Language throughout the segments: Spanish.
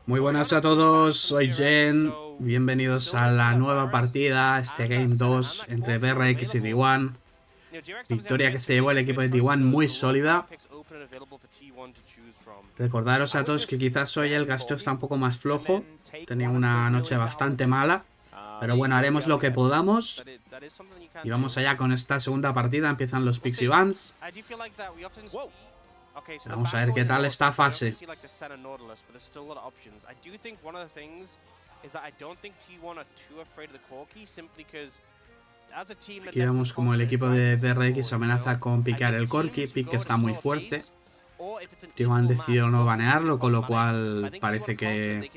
Muy buenas a todos, soy Gen, bienvenidos a la nueva partida, este Game 2 entre DRX y T1. Victoria que se llevó el equipo de T1 muy sólida. Recordaros a todos que quizás hoy el gasteo está un poco más flojo, tenía una noche bastante mala, pero bueno, haremos lo que podamos. Y vamos allá con esta segunda partida, empiezan los Pixie Bands. Vamos a ver qué tal esta fase. Aquí vemos como el equipo de DRX amenaza con picar el Corki, pick que está muy fuerte. T1 decidió no banearlo, con lo cual parece que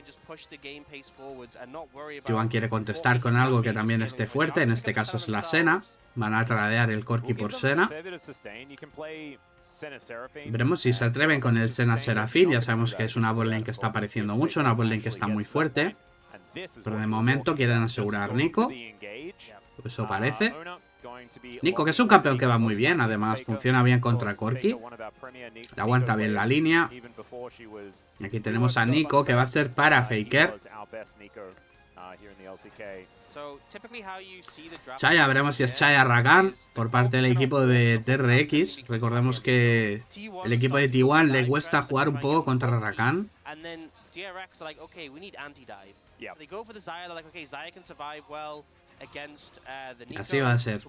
T1 quiere contestar con algo que también esté fuerte, en este caso es la Sena. Van a tradear el Corki por Sena. Veremos si se atreven con el Sena Serafín. Ya sabemos que es una botlane que está apareciendo mucho, una botlane que está muy fuerte. Pero de momento quieren asegurar Nico. Eso parece. Nico, que es un campeón que va muy bien, además funciona bien contra Corki. Le aguanta bien la línea. Y aquí tenemos a Nico, que va a ser para Faker. Chaya, veremos si es Chaya Rakan por parte del equipo de DRX. Recordemos que el equipo de T1 le cuesta jugar un poco contra Rakan. Así va a ser.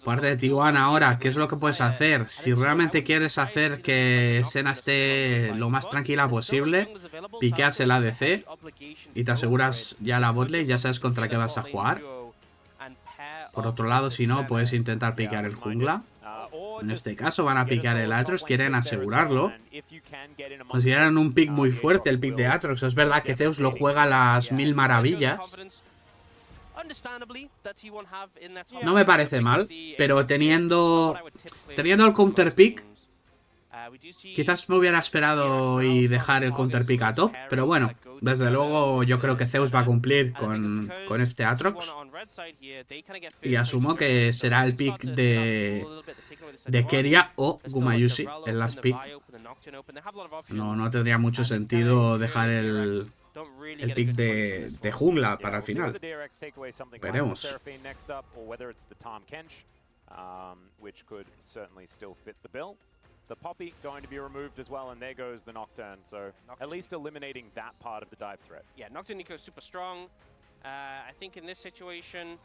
Parte de T1 ahora, ¿qué es lo que puedes hacer? Si realmente quieres hacer que Sena esté lo más tranquila posible, piqueas el ADC y te aseguras ya la botlane, ya sabes contra qué vas a jugar. Por otro lado, si no, puedes intentar piquear el jungla. En este caso van a piquear el Aatrox, quieren asegurarlo. Consideran un pick muy fuerte el pick de Aatrox. Es verdad que Zeus lo juega a las mil maravillas. No me parece mal, pero teniendo el counter pick, quizás me hubiera esperado y dejar el counter pick a top. Pero bueno, desde luego yo creo que Zeus va a cumplir con este Aatrox. Y asumo que será el pick de Keria o Gumayusi en las pick. No tendría mucho sentido dejar el pick de jungla para el final. Veremos. The Poppy going to be removed as well, and there goes the Nocturne. So at least eliminating that part of the dive threat. Yeah, Nocturne Nico is super strong. I think in this situation,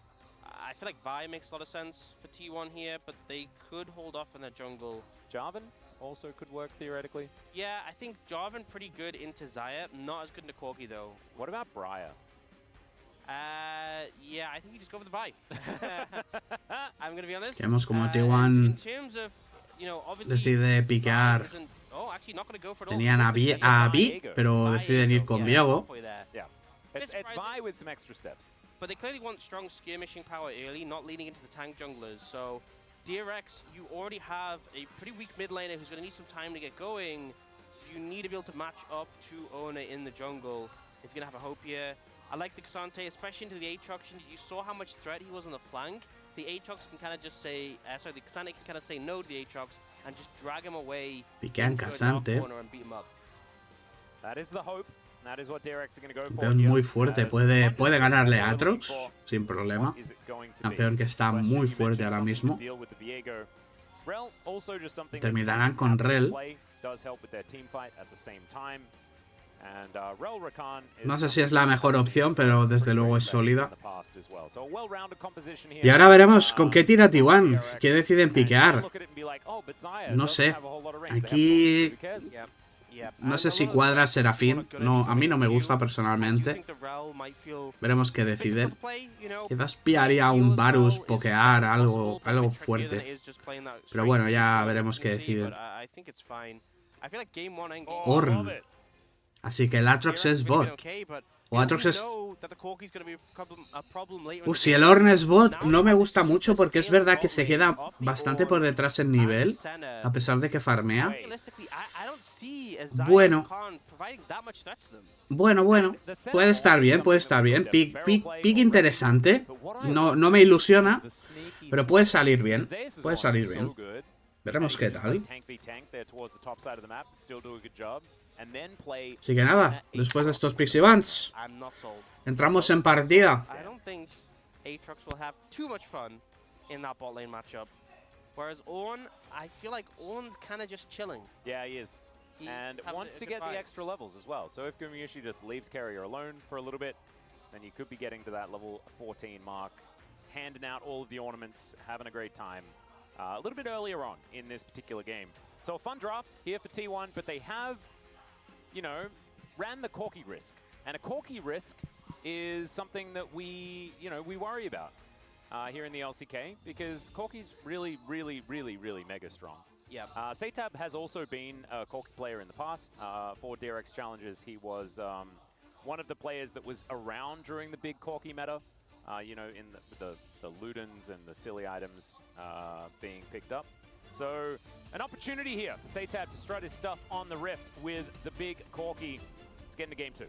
I feel like Vi makes a lot of sense for T1 here, but they could hold off in the jungle. Jarvan also could work theoretically. Yeah, I think Jarvan pretty good into Xayah, not as good into Corki though. What about Briar? Yeah, I think you just go for the Vi. I'm gonna be honest. Vemos como T1 decide piquear. Tenían a Vi, pero deciden ir con Viego. It's Vi with some extra steps. But they clearly want strong skirmishing power early, not leaning into the tank junglers. So DRX, you already have a pretty weak mid laner who's going to need some time to get going. You need to be able to match up to Ona in the jungle if you're going to have a hope here. I like the Xante, especially into the Aatrox. You saw how much threat he was on the flank. The Aatrox can kind of just say, the Xante can kind of say no to the Aatrox and just drag him away. Piquean Xante. That is the hope. Campeón muy fuerte, puede ganarle a Aatrox sin problema. Campeón que está muy fuerte ahora mismo. Terminarán con Rel. No sé si es la mejor opción, pero desde luego es sólida. Y ahora veremos con qué tira T1. ¿Qué deciden piquear? No sé. Aquí no sé si cuadra Serafín. No, a mí no me gusta personalmente. Veremos qué deciden. Quizás pillaría un Varus, pokear, algo fuerte. Pero bueno, ya veremos qué deciden. Ornn. Así que el Aatrox es bot. O Aatrox es... si el Ornn es bot, no me gusta mucho porque es verdad que se queda bastante por detrás en nivel, a pesar de que farmea. Bueno, puede estar bien, Pick interesante. No me ilusiona, pero puede salir bien. Veremos qué tal. Así que nada, después de estos Pixie Bans, entramos en partida. Aatrox will have too much fun in that bot lane matchup. Whereas Ornn, I feel like Ornn's kind of just chilling. Yeah, he is. And wants to get the extra levels as well. So if Gumayusi just leaves carrier alone for a little bit, then you could be getting to that level 14 mark, handing out all of the ornaments, having a great time. A little bit earlier on in this particular game. So a fun draft here for T1, but they have, you know, ran the Corki risk. And a Corki risk is something that we worry about here in the LCK, because Corki's really mega strong. Yeah. Satab has also been a Corki player in the past. For DRX challenges, he was one of the players that was around during the big Corki meta. You know, in the Ludens and the silly items being picked up. So an opportunity here for Satab to strut his stuff on the Rift with the big Corki. Let's get into game 2.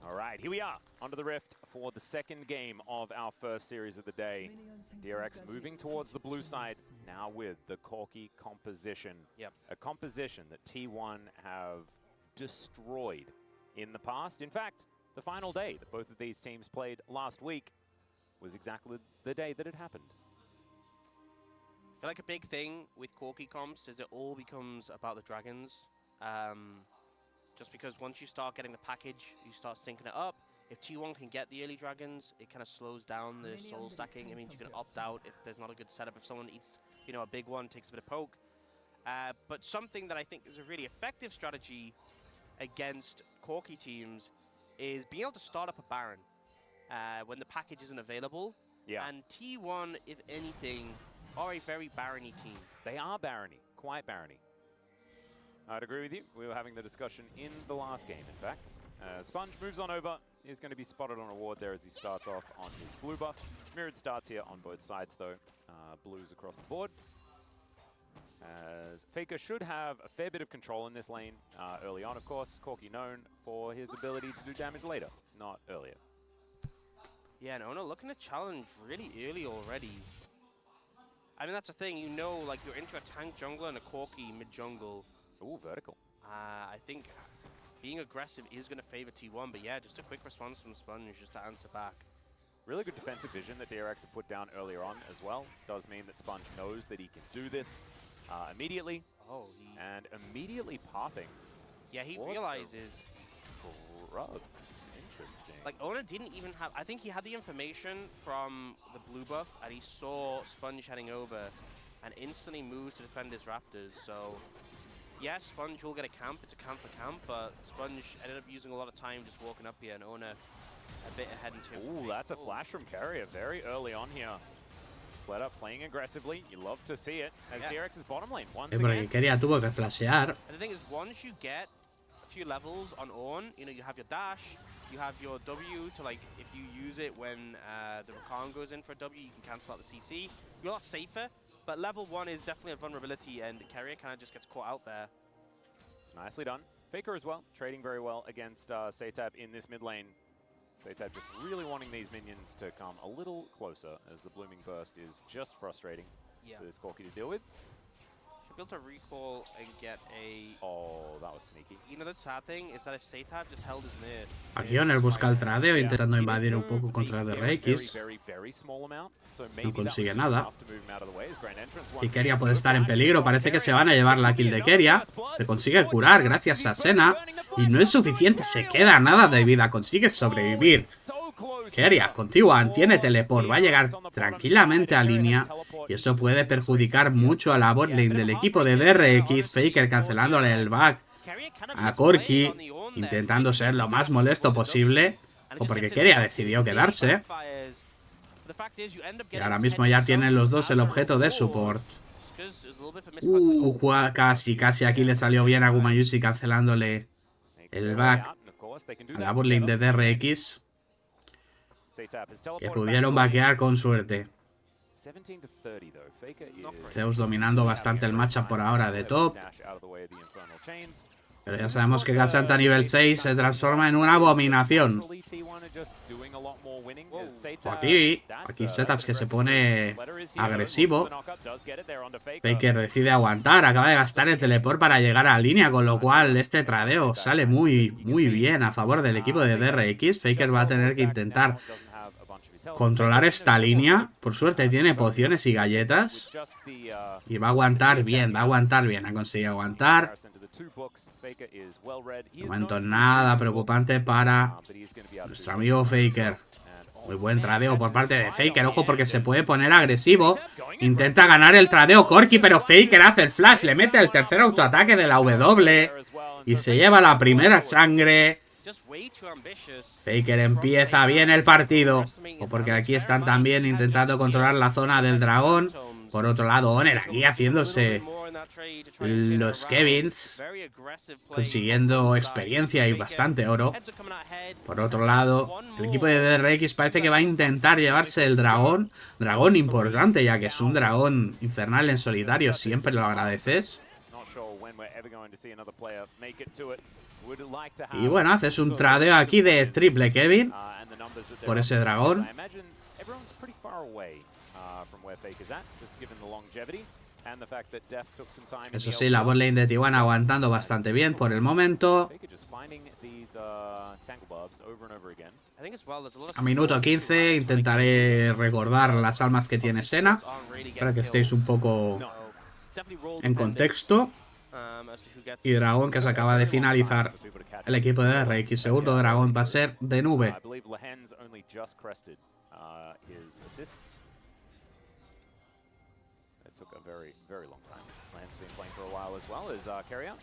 All right, here we are, onto the Rift for the second game of our first series of the day. DRX moving towards the blue side, now with the Corki composition. Yep. A composition that T1 have destroyed in the past. In fact, the final day that both of these teams played last week was exactly the day that it happened. I feel like a big thing with Corki comps is it all becomes about the dragons. Just because once you start getting the package, you start syncing it up. If T1 can get the early dragons, it kind of slows down the soul stacking. It means you can opt out if there's not a good setup. If someone eats, you know, a big one, takes a bit of poke. But something that I think is a really effective strategy against Corki teams is being able to start up a Baron when the package isn't available. Yeah. And T1, if anything, are a very Barony team. They are Barony, quite Barony. I'd agree with you. We were having the discussion in the last game, in fact. Sponge moves on over. He's going to be spotted on a ward there as he starts off on his blue buff. Mirrored starts here on both sides, though. Blues across the board. As Faker should have a fair bit of control in this lane early on, of course. Corki known for his ability to do damage later, not earlier. Yeah, no, looking to challenge really early already. I mean, that's the thing. You know, like, you're into a tank jungler and a Corki mid-jungle. Ooh, vertical. I think being aggressive is going to favor T1, but yeah, just a quick response from Sponge just to answer back. Really good defensive vision that DRX have put down earlier on as well. Does mean that Sponge knows that he can do this immediately. Oh, and immediately pathing. Yeah, he realizes. Drugs. Interesting. Like, Ona didn't even have. I think he had the information from the blue buff, and he saw Sponge heading over, and instantly moves to defend his Raptors. So. Yes, Sponge will get a camp. It's a camp for camp, but Sponge ended up using a lot of time just walking up here, and Ona a bit ahead in terms of... Ooh, that's a flash from Carrier very early on here. Split up, playing aggressively. You love to see it as DRX's bottom lane once again. Quería tuvo que flashear. And the thing is, once you get a few levels on Ornn, you know, you have your dash, you have your W to, like, if you use it when the Rakan goes in for a W, you can cancel out the CC. You're a lot safer. But level 1 is definitely a vulnerability, and Carrier kind of just gets caught out there. Nicely done. Faker as well, trading very well against Satab in this mid lane. Satab just really wanting these minions to come a little closer, as the Blooming Burst is just frustrating for this Corki to deal with. Should be able to recall and get a... Oh, that was sneaky. You know, the sad thing is that if Satab just held his nerf... Aquí Oner busca el tradeo, intentando invadir un poco contra DRX. No consigue nada. Y Keria puede estar en peligro. Parece que se van a llevar la kill de Keria. Se consigue curar gracias a Senna. Y no es suficiente, se queda nada de vida. Consigue sobrevivir. Keria, contigo, tiene teleport. Va a llegar tranquilamente a línea. Y eso puede perjudicar mucho a la botlane del equipo de DRX. Faker cancelándole el back a Corki, intentando ser lo más molesto posible. O porque Keria decidió quedarse. Y ahora mismo ya tienen los dos el objeto de support. Casi aquí le salió bien a Gumayusi cancelándole el back a la botlane de DRX. Que pudieron vaquear con suerte. Zeus dominando bastante el matchup por ahora de top. Pero ya sabemos que Gasanta nivel 6 se transforma en una abominación. Aquí setups que se pone agresivo. Faker decide aguantar. Acaba de gastar el teleport para llegar a la línea, con lo cual este tradeo sale muy bien a favor del equipo de DRX. Faker va a tener que intentar controlar esta línea. Por suerte tiene pociones y galletas. Y va a aguantar bien, Ha conseguido aguantar. De momento nada preocupante para nuestro amigo Faker. Muy buen tradeo por parte de Faker. Ojo, porque se puede poner agresivo. Intenta ganar el tradeo Corki, pero Faker hace el flash. Le mete el tercer autoataque de la W. Y se lleva la primera sangre. Faker empieza bien el partido. O porque aquí están también intentando controlar la zona del dragón. Por otro lado, Honor aquí haciéndose los Kevins, consiguiendo experiencia y bastante oro. Por otro lado, el equipo de DRX parece que va a intentar llevarse el dragón. Dragón importante, ya que es un dragón infernal en solitario. Siempre lo agradeces. Y bueno, haces un tradeo aquí de triple Kevin por ese dragón. Eso sí, la botlane de Tijuana aguantando bastante bien por el momento. A minuto 15 intentaré recordar las almas que tiene Senna, para que estéis un poco en contexto. Y dragón que se acaba de finalizar el equipo de DRX. Segundo dragón va a ser de nube. Very long time. Lan's been playing for a while as well as carry out.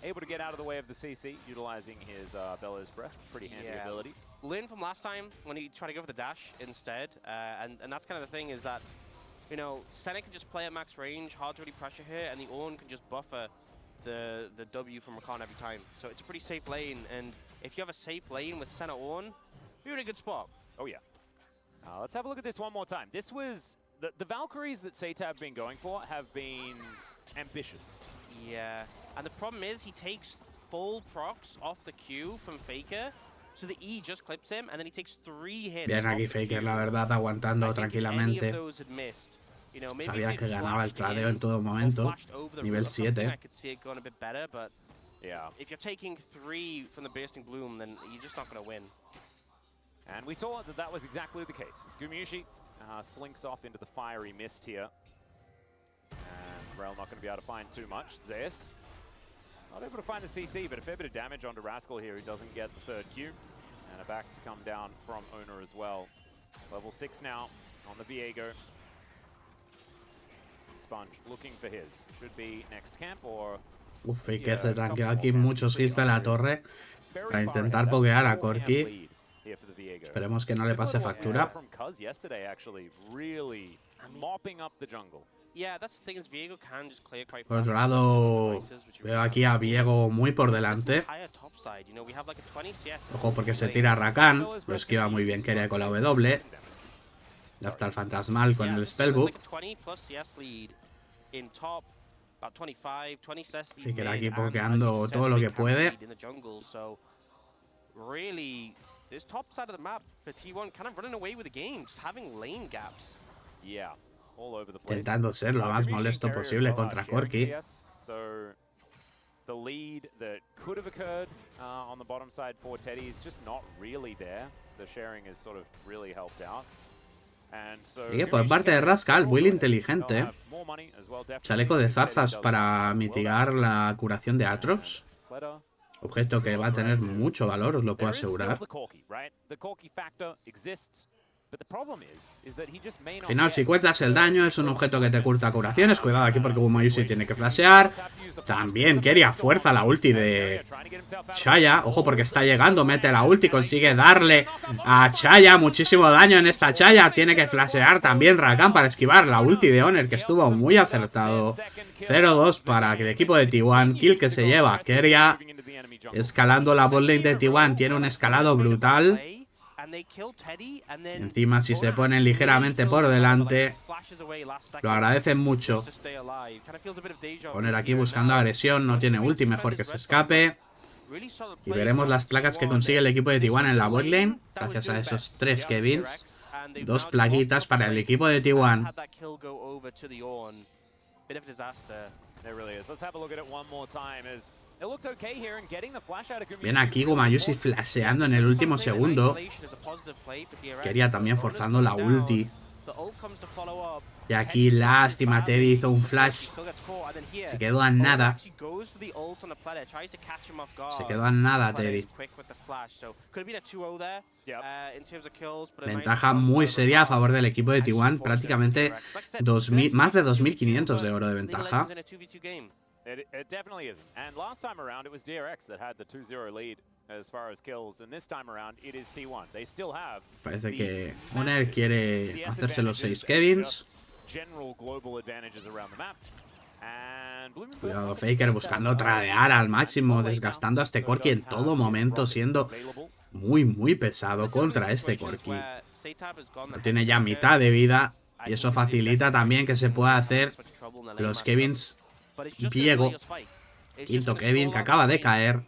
Able to get out of the way of the CC, utilizing his Bella's Breath. Pretty handy ability. Learned from last time when he tried to go for the dash instead. And that's kind of the thing is that, you know, Senna can just play at max range, hard to really pressure here, and the Ornn can just buffer the W from Rakan every time. So it's a pretty safe lane, and if you have a safe lane with Senna Ornn, you're in a good spot. Oh yeah. Let's have a look at this one more time. This was... The Valkyries that Seta have been going for have been ambitious. Yeah, and the problem is he takes full procs off the Q from Faker, so the E just clips him, and then he takes 3 hits. Bien aquí Faker, la verdad, aguantando tranquilamente. Sabía que ganaba el tradeo en todo momento. Nivel 7. Yeah. If you're taking 3 from the Bursting Bloom, then you're just not going to win. And we saw that was exactly the case. Gumayusi slinks off into the fiery mist here. And Rel not going to be able to find too much. Zeus not able to find the CC, but a fair bit of damage onto Rascal here, who doesn't get the 3rd Q. And a back to come down from Owner as well. Level 6 now on the Viego. Sponge looking for his. Should be next camp or... Faker se tanqueó aquí muchos hits de la torre para intentar pokear a Corki. Esperemos que no le pase factura. Por otro lado, veo aquí a Viego muy por delante. Ojo, porque se tira a Rakan. Lo esquiva muy bien Keria con la W. Ya está el fantasmal con el Spellbook. Faker aquí pokeando todo lo que puede. This top side of the map for T1 kind of running away with the game, just having lane gaps. Yeah, all over the place. Intentando ser lo más molesto posible contra Corki. So the lead that could have occurred on the bottom side for Teddy is just not really there. The sharing has sort of really helped out. Y por parte de Rascal, muy inteligente. Chaleco de zarzas para mitigar la curación de Atrox. Objeto que va a tener mucho valor, os lo puedo asegurar. Al final, si cuentas el daño, es un objeto que te curta curaciones. Cuidado aquí porque Gumayusi tiene que flashear. También Keria fuerza la ulti de Chaya. Ojo porque está llegando, mete la ulti, consigue darle a Chaya muchísimo daño en esta Chaya. Tiene que flashear también Rakan para esquivar la ulti de Honor, que estuvo muy acertado. 0-2 para el equipo de T1. Kill que se lleva Keria. Escalando la botlane de T1. Tiene un escalado brutal. Encima, si se ponen ligeramente por delante, lo agradecen mucho. Poner aquí buscando agresión, no tiene ulti, mejor que se escape. Y veremos las placas que consigue el equipo de T1 en la botlane, gracias a esos 3 Kevins. 2 plaquitas para el equipo de T1. Bien aquí Gumayusi flasheando en el último segundo. Quería también forzando la ulti. Y aquí lástima, Teddy hizo un flash. Se quedó a nada. Se quedó a nada Teddy. Ventaja muy seria a favor del equipo de T1. Prácticamente más de 2.500 de oro de ventaja. It definitely isn't. And last time around, it was DRX that had the 2-0 lead as far as kills. And this time around, it is T1. They still have. Parece que Oner quiere hacerse los 6 Kevins. Cuidado, Faker buscando tradear al máximo, desgastando a este Corki en todo momento, siendo muy pesado contra este Corki. No tiene ya mitad de vida y eso facilita también que se pueda hacer los Kevins. Diego, quinto Kevin que acaba de caer.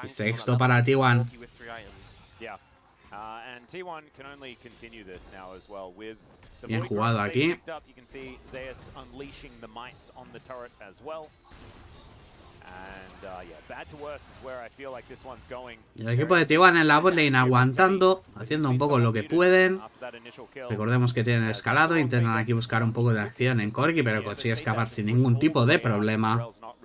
Y sexto para T1. Bien jugado aquí. Y el equipo de T1 en la botlane aguantando, haciendo un poco lo que pueden. Recordemos que tienen escalado, intentan aquí buscar un poco de acción en Corki, pero consigue escapar sin ningún tipo de problema. Ojo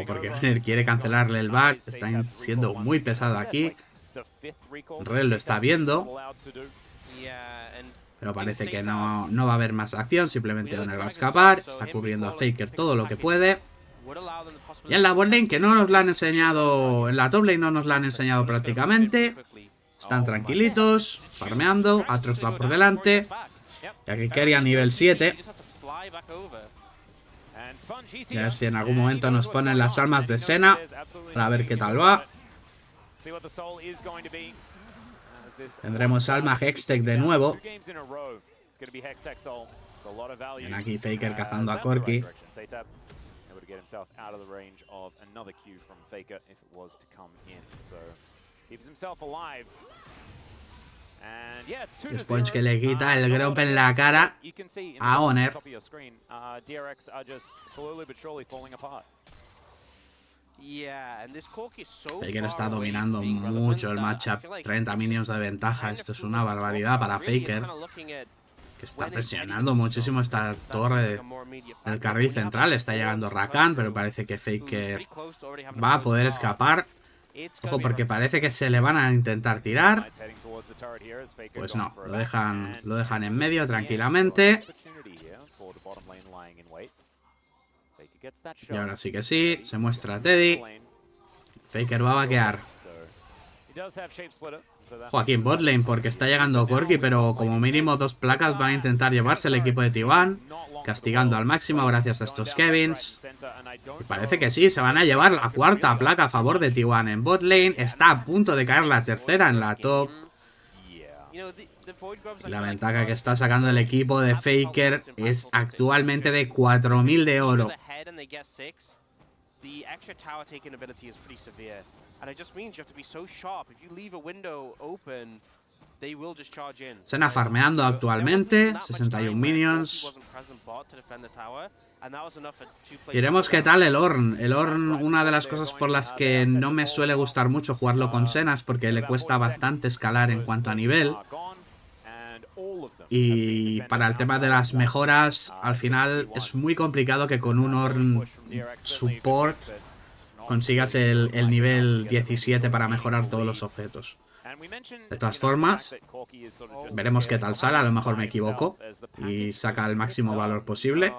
porque Oner quiere cancelarle el back, está siendo muy pesado aquí. Red lo está viendo. Pero parece que no va a haber más acción, simplemente Oner va a escapar. Está cubriendo a Faker todo lo que puede. Y en la botlane, que no nos la han enseñado, en la top lane no nos la han enseñado prácticamente. Están tranquilitos, farmeando, Atrox va por delante. Y aquí quería nivel 7. Y a ver si en algún momento nos ponen las almas de Senna, para ver qué tal va. Tendremos alma Hextech de nuevo. Ven aquí Faker cazando a Corki. Después que le quita el gromp en la cara a Oner. Faker está dominando mucho el matchup. 30 minions de ventaja. Esto es una barbaridad para Faker, que está presionando muchísimo esta torre del carril central. Está llegando Rakan, pero parece que Faker va a poder escapar. Ojo, porque parece que se le van a intentar tirar. Pues no, lo dejan en medio tranquilamente. Y ahora sí que sí, se muestra Teddy. Faker va a vaquear. Joaquín botlane porque está llegando Corki, pero como mínimo 2 placas van a intentar llevarse el equipo de T1, castigando al máximo gracias a estos Kevins. Y parece que sí, se van a llevar la 4ª placa a favor de T1 en botlane. Está a punto de caer la 3ª en la top. La ventaja que está sacando el equipo de Faker es actualmente de 4.000 de oro. Senna farmeando actualmente, 61 minions. Veremos qué tal el Ornn. El Ornn, una de las cosas por las que no me suele gustar mucho jugarlo con Senna es porque le cuesta bastante escalar en cuanto a nivel. Y para el tema de las mejoras, al final es muy complicado que con un Ornn support consigas el nivel 17 para mejorar todos los objetos. De todas formas, veremos qué tal sale. A lo mejor me equivoco y saca el máximo valor posible.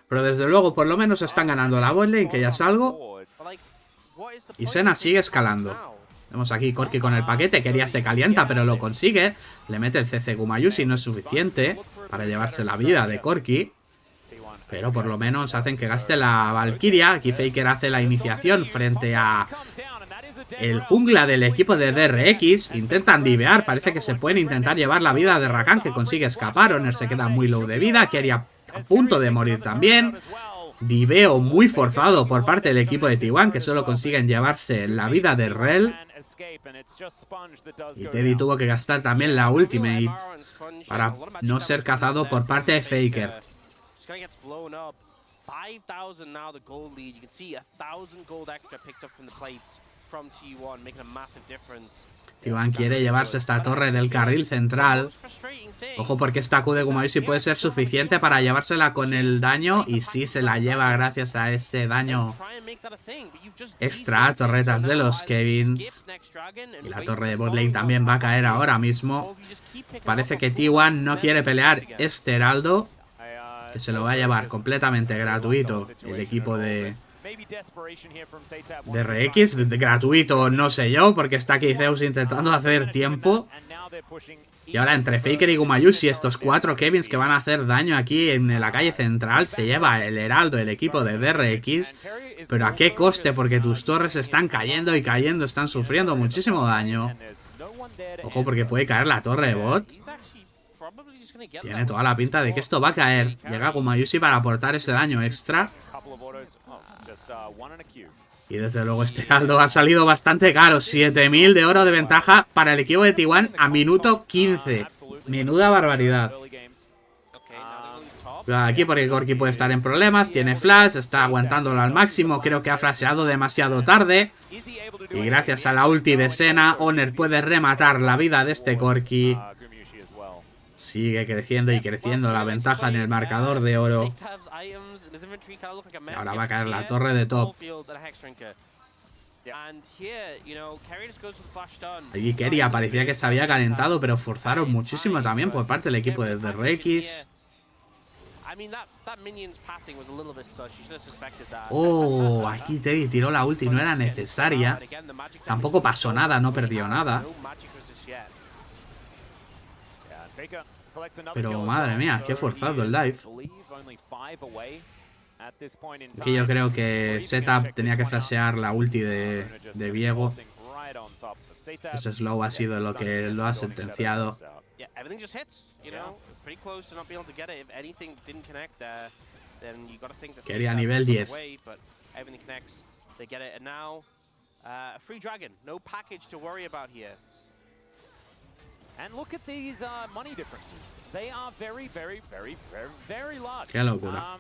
Pero desde luego, por lo menos están ganando la botlane, que ya es algo. Y Senna sigue escalando. Vemos aquí Corki con el paquete. Quería se calienta, pero lo consigue. Le mete el CC Gumayusi, no es suficiente para llevarse la vida de Corki. Pero por lo menos hacen que gaste la Valkyria. Aquí Faker hace la iniciación frente a el jungla del equipo de DRX. Intentan divear. Parece que se pueden intentar llevar la vida de Rakan, que consigue escapar. Honor se queda muy low de vida. Kerry a punto de morir también. Diveo muy forzado por parte del equipo de T1, que solo consiguen llevarse la vida de Rel. Y Teddy tuvo que gastar también la ultimate para no ser cazado por parte de Faker. T1 quiere llevarse esta torre del carril central. Ojo, porque esta Q de Gumayusi puede ser suficiente para llevársela con el daño. Y sí se la lleva gracias a ese daño extra. Torretas de los Kevins. Y la torre de botlane también va a caer ahora mismo. Parece que T1 no quiere pelear este heraldo, que se lo va a llevar completamente gratuito el equipo de DRX. Gratuito no sé yo, porque está aquí Zeus intentando hacer tiempo. Y ahora entre Faker y Gumayusi, estos 4 Kevins que van a hacer daño aquí en la calle central, se lleva el heraldo el equipo de DRX. Pero ¿a qué coste? Porque tus torres están cayendo y cayendo, están sufriendo muchísimo daño. Ojo, porque puede caer la torre de bot. Tiene toda la pinta de que esto va a caer. Llega Gumayusi para aportar ese daño extra. Y desde luego este heraldo ha salido bastante caro. 7000 de oro de ventaja para el equipo de T1 a minuto 15. Menuda barbaridad. Aquí porque Corki puede estar en problemas. Tiene flash, está aguantándolo al máximo. Creo que ha flasheado demasiado tarde. Y gracias a la ulti de Senna, Honor puede rematar la vida de este Corki. Sigue creciendo y creciendo la ventaja en el marcador de oro. Y ahora va a caer la torre de top. Allí Kerry parecía que se había calentado, pero forzaron muchísimo también por parte del equipo de DRX. Oh, aquí Teddy tiró la ulti, no era necesaria. Tampoco pasó nada, no perdió nada. Pero madre mía, qué forzado el dive. Aquí yo creo que Setup tenía que flashear la ulti de Viego. Ese slow ha sido lo que lo ha sentenciado. Quería nivel 10. Qué locura.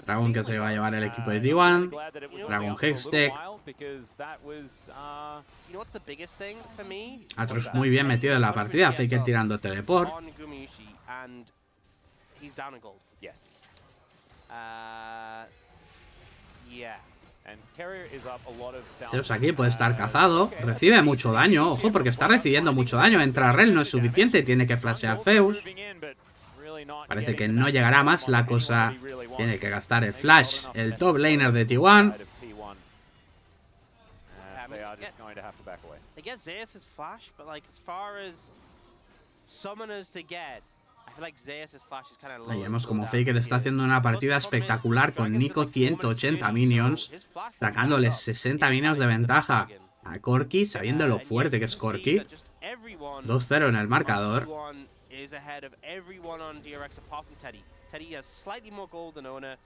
Dragon que se va a llevar el equipo de T1. Dragon Hextech. Atrox muy bien metido en la partida. Faker tirando teleport. Zeus aquí puede estar cazado. Recibe mucho daño. Ojo, porque está recibiendo mucho daño. Entra Rel, no es suficiente. Tiene que flashear Zeus. Parece que no llegará más la cosa. Tiene que gastar el flash. El top laner de T1. Ahí vemos como Faker está haciendo una partida espectacular con Nico 180 minions, sacándoles 60 minions de ventaja a Corki, sabiendo lo fuerte que es Corki. 2-0 en el marcador.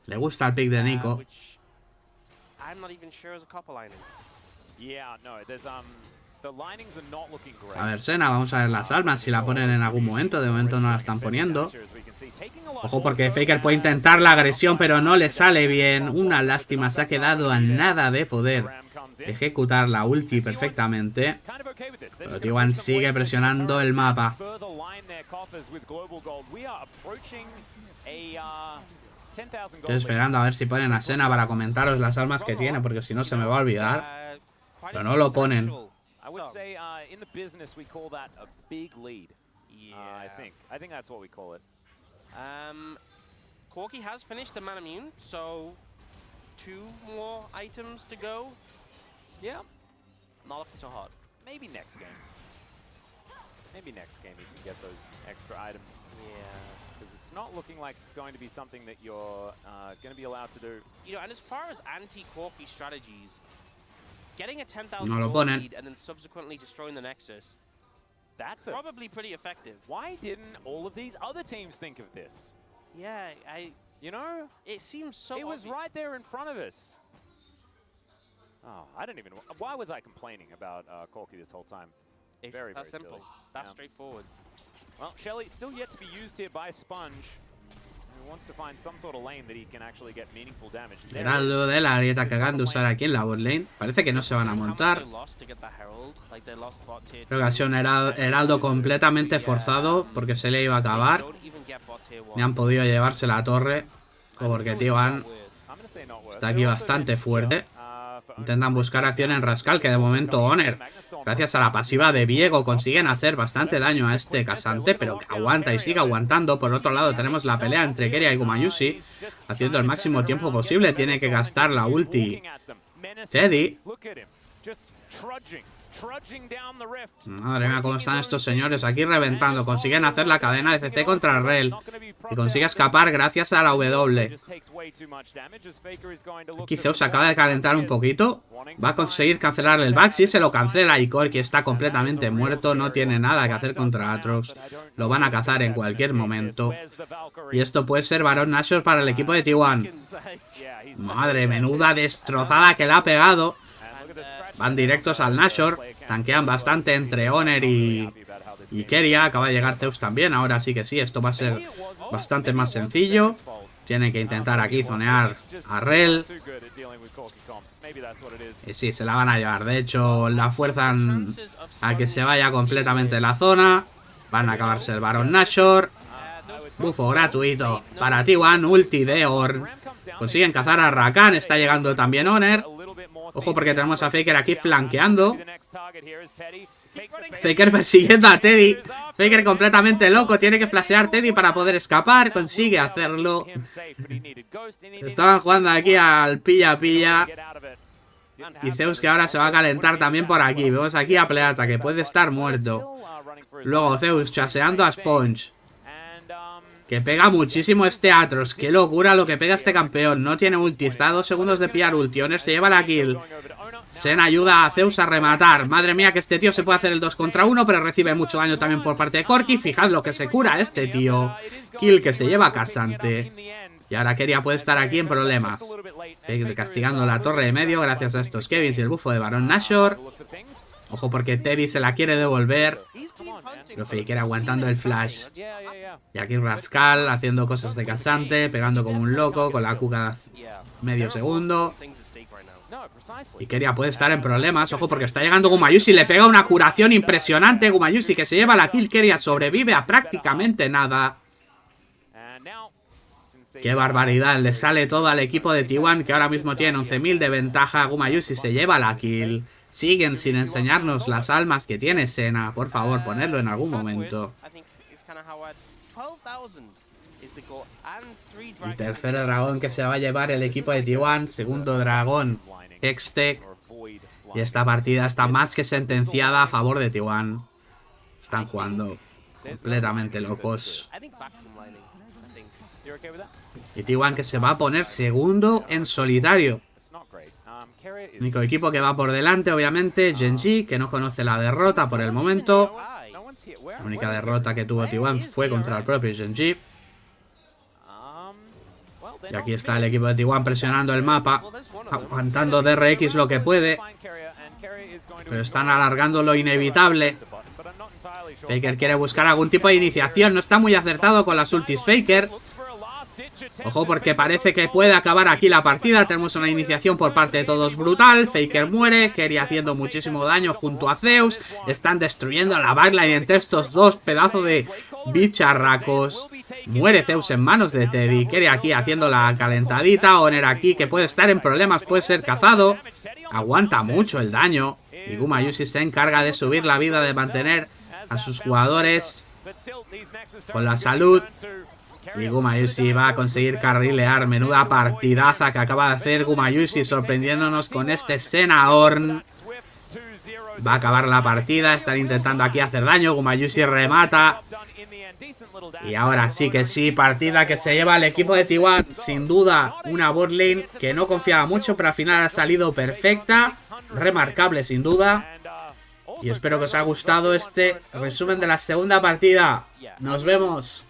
Le gusta el pick de Nico. A ver, Senna, vamos a ver las almas si la ponen en algún momento. De momento no la están poniendo. Ojo, porque Faker puede intentar la agresión, pero no le sale bien. Una lástima, se ha quedado a nada de poder ejecutar la ulti perfectamente. Pero T1 sigue presionando el mapa. Estoy esperando a ver si ponen a Senna para comentaros las almas que tiene, porque si no se me va a olvidar. Pero no lo ponen. I would say in the business we call that a big lead. I think that's what we call it. Corki has finished the man immune, so 2 more items to go. Yeah. Not looking so hard. Maybe next game. Maybe next game you can get those extra items. Yeah. Because it's not looking like it's going to be something that you're going to be allowed to do. You know, and as far as anti-Corky strategies, getting a 10,000 lead and then subsequently destroying the Nexus, that's probably pretty effective. Why didn't all of these other teams think of this? Yeah, you know, it seems so It was right there in front of us. Oh, I don't even... Why was I complaining about Corky this whole time? It's very simple. Silly. That's straightforward. Well, Shelly still yet to be used here by Sponge, who wants to find some sort of lane that he can actually get meaningful damage. Heraldo de la Arieta cagando usar aquí en la bot lane. Parece que no se van a montar. Creo que ha sido un Heraldo completamente forzado porque se le iba a acabar. Ni han podido llevarse la torre. Porque T1 está aquí bastante fuerte. Intentan buscar acción en Rascal, que de momento Honor, gracias a la pasiva de Viego, consiguen hacer bastante daño a este casante, pero que aguanta y sigue aguantando. Por otro lado tenemos la pelea entre Keria y Gumayusi, haciendo el máximo tiempo posible. Tiene que gastar la ulti Teddy. Madre mía, cómo están estos señores aquí reventando. Consiguen hacer la cadena de CC contra Rel y consigue escapar gracias a la W. Aquí Zeus acaba de calentar un poquito. Va a conseguir cancelarle el back. Si se lo cancela y Corky está completamente muerto. No tiene nada que hacer contra Atrox. Lo van a cazar en cualquier momento. Y esto puede ser Baron Nashor para el equipo de T1. Madre, menuda destrozada que le ha pegado. Van directos al Nashor. Tanquean bastante entre Honor y Keria. Acaba de llegar Zeus también. Ahora sí que sí, esto va a ser bastante más sencillo. Tienen que intentar aquí zonear a Rel. Y sí, se la van a llevar. De hecho, la fuerzan a que se vaya completamente de la zona. Van a acabarse el Baron Nashor. Bufo gratuito para T1. Ulti de Ornn. Consiguen cazar a Rakan. Está llegando también Honor. Ojo porque tenemos a Faker aquí flanqueando. Faker persiguiendo a Teddy. Faker completamente loco. Tiene que flashear Teddy para poder escapar. Consigue hacerlo. Estaban jugando aquí al pilla-pilla. Y Zeus que ahora se va a calentar también por aquí. Vemos aquí a Pleata que puede estar muerto. Luego Zeus chaseando a Sponge. Que pega muchísimo este Atrox. Qué locura lo que pega este campeón. No tiene ulti. Está a 2 segundos de pillar ulti. Honor se lleva la kill. Sen ayuda a Zeus a rematar. Madre mía que este tío se puede hacer el 2 contra 1. Pero recibe mucho daño también por parte de Corky. Fijad lo que se cura este tío. Kill que se lleva a Casante. Y ahora Keria puede estar aquí en problemas. Castigando la torre de medio gracias a estos Kevins y el bufo de Baron Nashor. Ojo porque Teddy se la quiere devolver. Pero Faker aguantando el flash. Y aquí Rascal haciendo cosas de casante, pegando como un loco con la Q cada medio segundo. Y Keria puede estar en problemas. Ojo porque está llegando Gumayusi. Le pega una curación impresionante. Gumayusi que se lleva la kill. Keria sobrevive a prácticamente nada. Qué barbaridad. Le sale todo al equipo de T1 que ahora mismo tiene 11.000 de ventaja. Gumayusi se lleva la kill. Siguen sin enseñarnos las almas que tiene Senna. Por favor, ponedlo en algún momento. Y tercer dragón que se va a llevar el equipo de T1. Segundo dragón este. Y esta partida está más que sentenciada a favor de T1. Están jugando completamente locos. Y T1 que se va a poner segundo en solitario. Único equipo que va por delante, obviamente, Genji, que no conoce la derrota por el momento. La única derrota que tuvo T1 fue contra el propio Genji. Y aquí está el equipo de T1 presionando el mapa, aguantando DRX lo que puede. Pero están alargando lo inevitable. Faker quiere buscar algún tipo de iniciación. No está muy acertado con las ultis Faker. Ojo porque parece que puede acabar aquí la partida. Tenemos una iniciación por parte de todos brutal. Faker muere, Keria haciendo muchísimo daño junto a Zeus. Están destruyendo la backline entre estos dos pedazos de bicharracos. Muere Zeus en manos de Teddy. Keria aquí haciendo la calentadita. Honor aquí que puede estar en problemas, puede ser cazado. Aguanta mucho el daño. Y Gumayusi se encarga de subir la vida, de mantener a sus jugadores con la salud. Y Gumayusi va a conseguir carrilear. Menuda partidaza que acaba de hacer Gumayusi, sorprendiéndonos con este Senna Ornn. Va a acabar la partida. Están intentando aquí hacer daño. Gumayusi remata. Y ahora sí que sí, partida que se lleva el equipo de T1. Sin duda, una bot lane que no confiaba mucho, pero al final ha salido perfecta. Remarcable, sin duda. Y espero que os haya gustado este resumen de la segunda partida. Nos vemos.